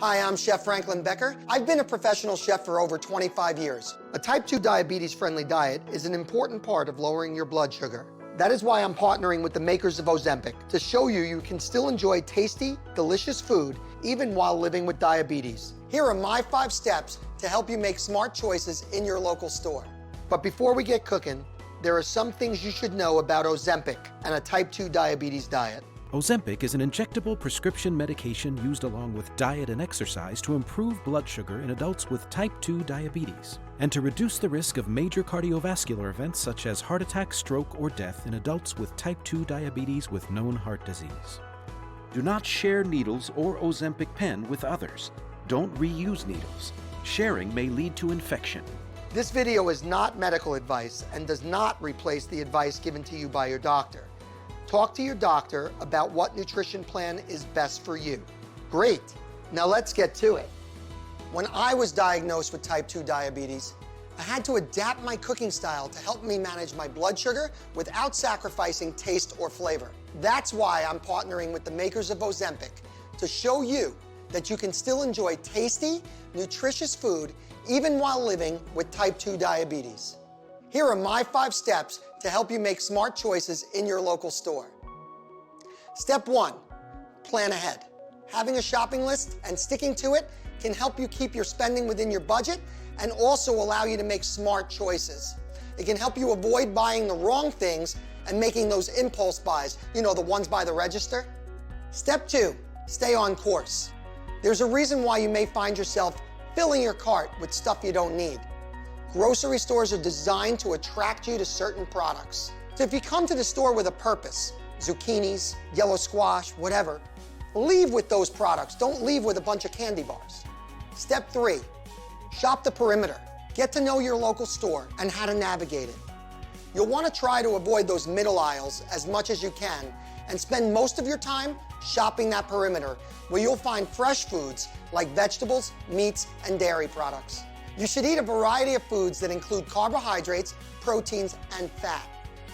Hi, I'm Chef Franklin Becker. I've been a professional chef for over 25 years. A type 2 diabetes-friendly diet is an important part of lowering your blood sugar. That is why I'm partnering with the makers of Ozempic to show you can still enjoy tasty, delicious food even while living with diabetes. Here are my 5 steps to help you make smart choices in your local store. But before we get cooking, there are some things you should know about Ozempic and a type 2 diabetes diet. Ozempic is an injectable prescription medication used along with diet and exercise to improve blood sugar in adults with type 2 diabetes and to reduce the risk of major cardiovascular events such as heart attack, stroke, or death in adults with type 2 diabetes with known heart disease. Do not share needles or Ozempic pen with others. Don't reuse needles. Sharing may lead to infection. This video is not medical advice and does not replace the advice given to you by your doctor. Talk to your doctor about what nutrition plan is best for you. Great, now let's get to it. When I was diagnosed with type 2 diabetes, I had to adapt my cooking style to help me manage my blood sugar without sacrificing taste or flavor. That's why I'm partnering with the makers of Ozempic to show you that you can still enjoy tasty, nutritious food even while living with type 2 diabetes. Here are my 5 steps to help you make smart choices in your local store. Step 1, plan ahead. Having a shopping list and sticking to it can help you keep your spending within your budget and also allow you to make smart choices. It can help you avoid buying the wrong things and making those impulse buys, the ones by the register. Step 2, stay on course. There's a reason why you may find yourself filling your cart with stuff you don't need. Grocery stores are designed to attract you to certain products. So if you come to the store with a purpose, zucchinis, yellow squash, whatever, leave with those products. Don't leave with a bunch of candy bars. Step 3, shop the perimeter. Get to know your local store and how to navigate it. You'll want to try to avoid those middle aisles as much as you can and spend most of your time shopping that perimeter where you'll find fresh foods like vegetables, meats, and dairy products. You should eat a variety of foods that include carbohydrates, proteins, and fat.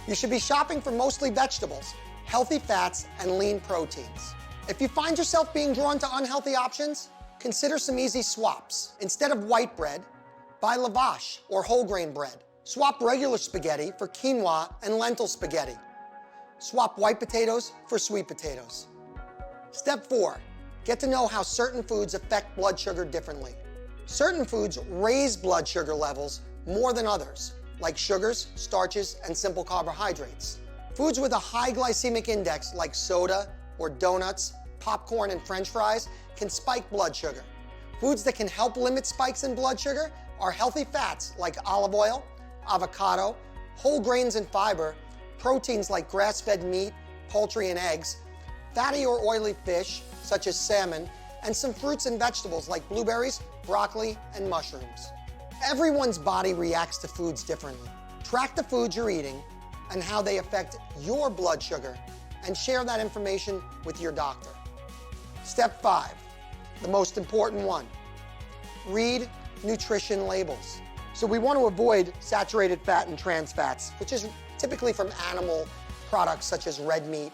You should be shopping for mostly vegetables, healthy fats, and lean proteins. If you find yourself being drawn to unhealthy options, consider some easy swaps. Instead of white bread, buy lavash or whole grain bread. Swap regular spaghetti for quinoa and lentil spaghetti. Swap white potatoes for sweet potatoes. Step 4, get to know how certain foods affect blood sugar differently. Certain foods raise blood sugar levels more than others, like sugars, starches, and simple carbohydrates. Foods with a high glycemic index like soda or donuts, popcorn, and French fries can spike blood sugar. Foods that can help limit spikes in blood sugar are healthy fats like olive oil, avocado, whole grains and fiber, proteins like grass-fed meat, poultry, and eggs, fatty or oily fish such as salmon, and some fruits and vegetables like blueberries, broccoli, and mushrooms. Everyone's body reacts to foods differently. Track the foods you're eating and how they affect your blood sugar and share that information with your doctor. Step 5, the most important one. Read nutrition labels. So we want to avoid saturated fat and trans fats, which is typically from animal products such as red meat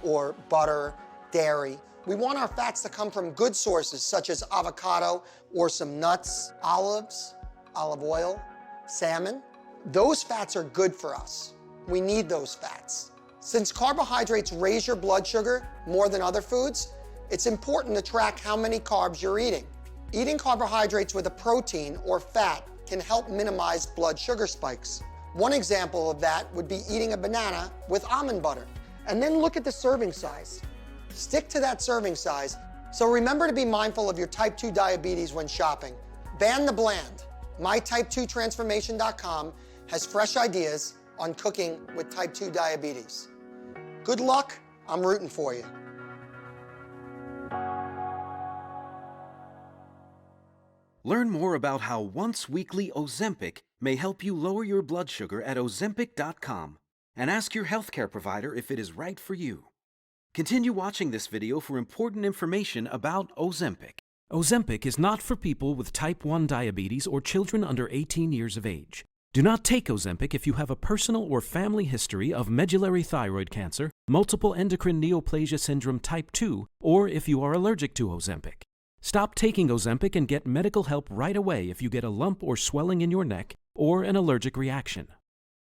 or butter, dairy. We want our fats to come from good sources such as avocado or some nuts, olives, olive oil, salmon. Those fats are good for us. We need those fats. Since carbohydrates raise your blood sugar more than other foods, it's important to track how many carbs you're eating. Eating carbohydrates with a protein or fat can help minimize blood sugar spikes. One example of that would be eating a banana with almond butter. And then look at the serving size. Stick to that serving size. So remember to be mindful of your type 2 diabetes when shopping. Ban the bland. MyType2Transformation.com has fresh ideas on cooking with type 2 diabetes. Good luck. I'm rooting for you. Learn more about how once-weekly Ozempic may help you lower your blood sugar at Ozempic.com and ask your healthcare provider if it is right for you. Continue watching this video for important information about Ozempic. Ozempic is not for people with type 1 diabetes or children under 18 years of age. Do not take Ozempic if you have a personal or family history of medullary thyroid cancer, multiple endocrine neoplasia syndrome type 2, or if you are allergic to Ozempic. Stop taking Ozempic and get medical help right away if you get a lump or swelling in your neck or an allergic reaction.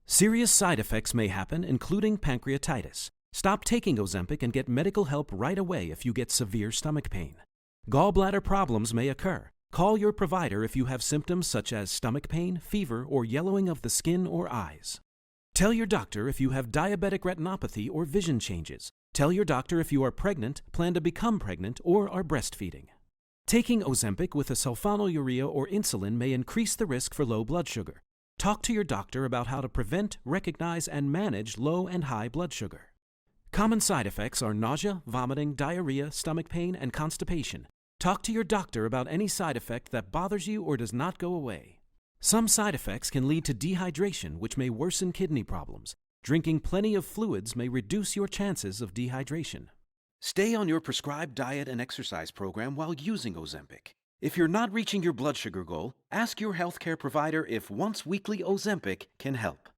Serious side effects may happen, including pancreatitis. Stop taking Ozempic and get medical help right away if you get severe stomach pain. Gallbladder problems may occur. Call your provider if you have symptoms such as stomach pain, fever, or yellowing of the skin or eyes. Tell your doctor if you have diabetic retinopathy or vision changes. Tell your doctor if you are pregnant, plan to become pregnant, or are breastfeeding. Taking Ozempic with a sulfonylurea or insulin may increase the risk for low blood sugar. Talk to your doctor about how to prevent, recognize, and manage low and high blood sugar. Common side effects are nausea, vomiting, diarrhea, stomach pain, and constipation. Talk to your doctor about any side effect that bothers you or does not go away. Some side effects can lead to dehydration, which may worsen kidney problems. Drinking plenty of fluids may reduce your chances of dehydration. Stay on your prescribed diet and exercise program while using Ozempic. If you're not reaching your blood sugar goal, ask your healthcare provider if once-weekly Ozempic can help.